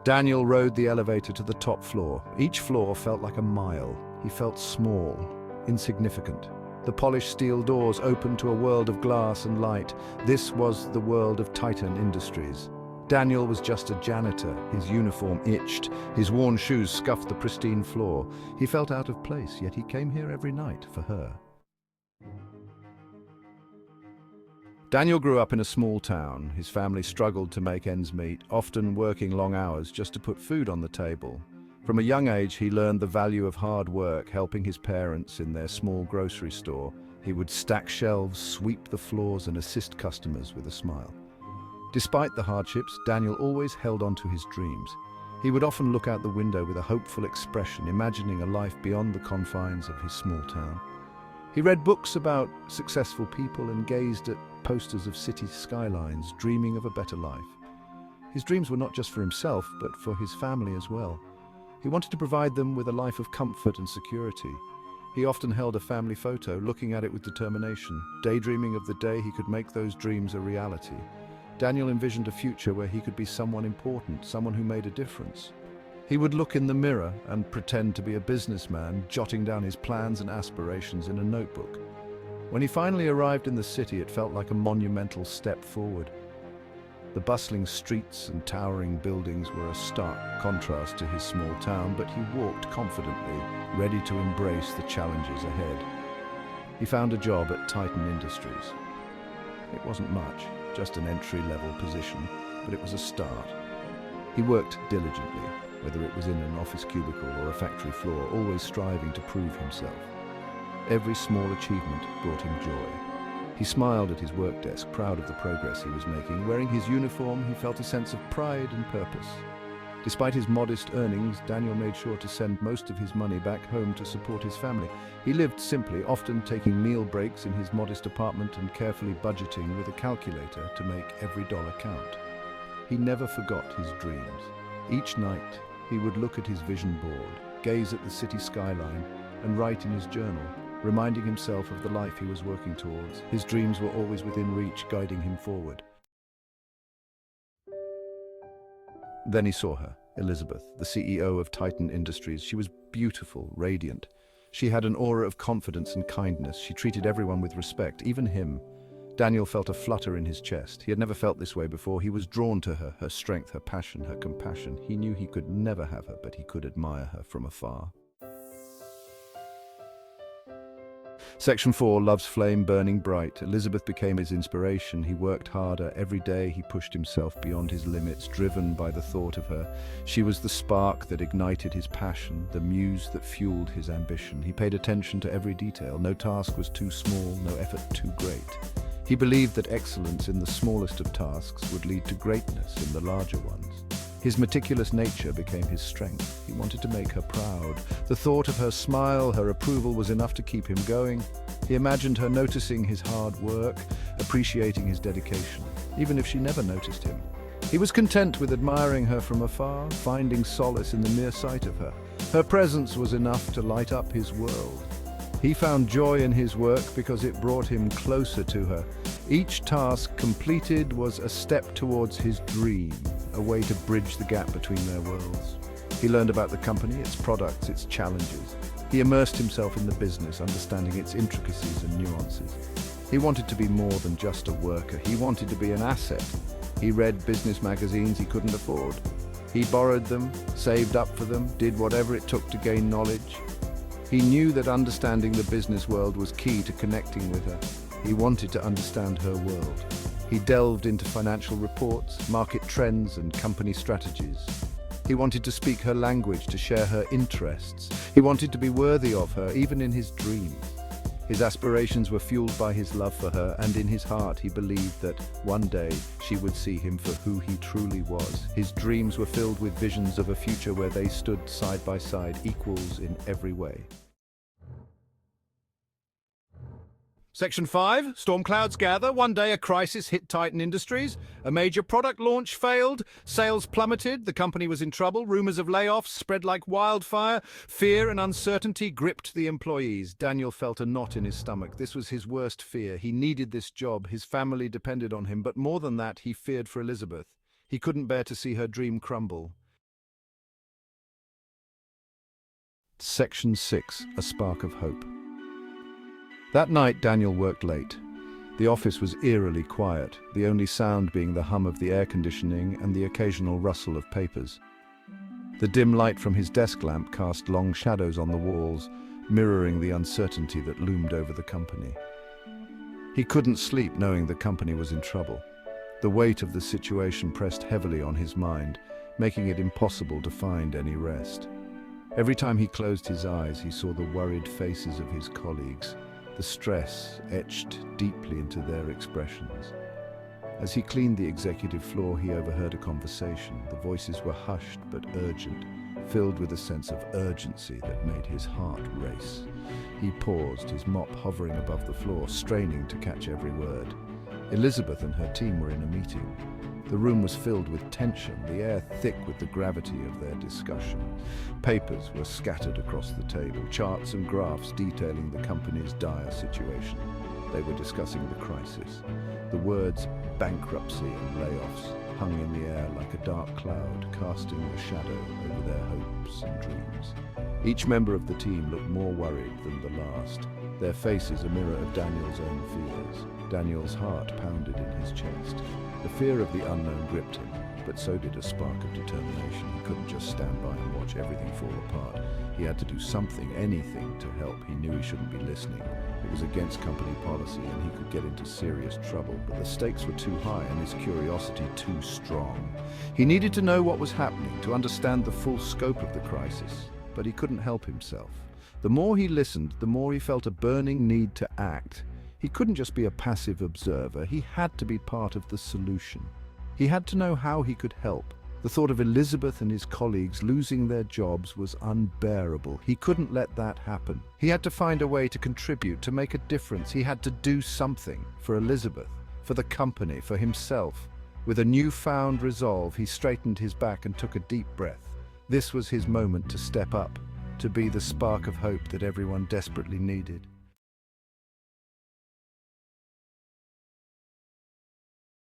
Daniel rode the elevator to the top floor. Each floor felt like a mile. He felt small, insignificant. The polished steel doors opened to a world of glass and light. This was the world of Titan Industries. Daniel was just a janitor. His uniform itched. His worn shoes scuffed the pristine floor. He felt out of place, yet he came here every night for her. Daniel grew up in a small town. His family struggled to make ends meet, often working long hours just to put food on the table. From a young age, he learned the value of hard work, helping his parents in their small grocery store. He would stack shelves, sweep the floors, and assist customers with a smile. Despite the hardships, Daniel always held on to his dreams. He would often look out the window with a hopeful expression, imagining a life beyond the confines of his small town. He read books about successful people and gazed at posters of city skylines, dreaming of a better life. His dreams were not just for himself, but for his family as well. He wanted to provide them with a life of comfort and security. He often held a family photo, looking at it with determination, daydreaming of the day he could make those dreams a reality. Daniel envisioned a future where he could be someone important, someone who made a difference. He would look in the mirror and pretend to be a businessman, jotting down his plans and aspirations in a notebook. When he finally arrived in the city, it felt like a monumental step forward. The bustling streets and towering buildings were a stark contrast to his small town, but he walked confidently, ready to embrace the challenges ahead. He found a job at Titan Industries. It wasn't much, just an entry-level position, but it was a start. He worked diligently, whether it was in an office cubicle or a factory floor, always striving to prove himself. Every small achievement brought him joy. He smiled at his work desk, proud of the progress he was making. Wearing his uniform, he felt a sense of pride and purpose. Despite his modest earnings, Daniel made sure to send most of his money back home to support his family. He lived simply, often taking meal breaks in his modest apartment and carefully budgeting with a calculator to make every dollar count. He never forgot his dreams. Each night, he would look at his vision board, gaze at the city skyline, and write in his journal, reminding himself of the life he was working towards. His dreams were always within reach, guiding him forward. Then he saw her, Elizabeth, the CEO of Titan Industries. She was beautiful, radiant. She had an aura of confidence and kindness. She treated everyone with respect, even him. Daniel felt a flutter in his chest. He had never felt this way before. He was drawn to her, her strength, her passion, her compassion. He knew he could never have her, but he could admire her from afar. Section 4, Love's flame burning bright. Elizabeth became his inspiration. He worked harder. Every day he pushed himself beyond his limits, driven by the thought of her. She was the spark that ignited his passion, the muse that fueled his ambition. He paid attention to every detail. No task was too small, no effort too great. He believed that excellence in the smallest of tasks would lead to greatness in the larger ones. His meticulous nature became his strength. He wanted to make her proud. The thought of her smile, her approval was enough to keep him going. He imagined her noticing his hard work, appreciating his dedication, even if she never noticed him. He was content with admiring her from afar, finding solace in the mere sight of her. Her presence was enough to light up his world. He found joy in his work because it brought him closer to her. Each task completed was a step towards his dream, a way to bridge the gap between their worlds. He learned about the company, its products, its challenges. He immersed himself in the business, understanding its intricacies and nuances. He wanted to be more than just a worker. He wanted to be an asset. He read business magazines he couldn't afford. He borrowed them, saved up for them, did whatever it took to gain knowledge. He knew that understanding the business world was key to connecting with her. He wanted to understand her world. He delved into financial reports, market trends, and company strategies. He wanted to speak her language, to share her interests. He wanted to be worthy of her, even in his dreams. His aspirations were fueled by his love for her, and in his heart he believed that one day she would see him for who he truly was. His dreams were filled with visions of a future where they stood side by side, equals in every way. Section 5, storm clouds gather. One day a crisis hit Titan Industries. A major product launch failed. Sales plummeted. The company was in trouble. Rumors of layoffs spread like wildfire. Fear and uncertainty gripped the employees. Daniel felt a knot in his stomach. This was his worst fear. He needed this job. His family depended on him. But more than that, he feared for Elizabeth. He couldn't bear to see her dream crumble. Section 6, A Spark of Hope. That night, Daniel worked late. The office was eerily quiet, the only sound being the hum of the air conditioning and the occasional rustle of papers. The dim light from his desk lamp cast long shadows on the walls, mirroring the uncertainty that loomed over the company. He couldn't sleep knowing the company was in trouble. The weight of the situation pressed heavily on his mind, making it impossible to find any rest. Every time he closed his eyes, he saw the worried faces of his colleagues, the stress etched deeply into their expressions. As he cleaned the executive floor, he overheard a conversation. The voices were hushed but urgent, filled with a sense of urgency that made his heart race. He paused, his mop hovering above the floor, straining to catch every word. Elizabeth and her team were in a meeting. The room was filled with tension, the air thick with the gravity of their discussion. Papers were scattered across the table, charts and graphs detailing the company's dire situation. They were discussing the crisis. The words bankruptcy and layoffs hung in the air like a dark cloud, casting a shadow over their hopes and dreams. Each member of the team looked more worried than the last, their faces a mirror of Daniel's own fears. Daniel's heart pounded in his chest. The fear of the unknown gripped him, but so did a spark of determination. He couldn't just stand by and watch everything fall apart. He had to do something, anything, to help. He knew he shouldn't be listening. It was against company policy and he could get into serious trouble, but the stakes were too high and his curiosity too strong. He needed to know what was happening, to understand the full scope of the crisis, but he couldn't help himself. The more he listened, the more he felt a burning need to act. He couldn't just be a passive observer, he had to be part of the solution. He had to know how he could help. The thought of Elizabeth and his colleagues losing their jobs was unbearable. He couldn't let that happen. He had to find a way to contribute, to make a difference. He had to do something for Elizabeth, for the company, for himself. With a newfound resolve, he straightened his back and took a deep breath. This was his moment to step up, to be the spark of hope that everyone desperately needed.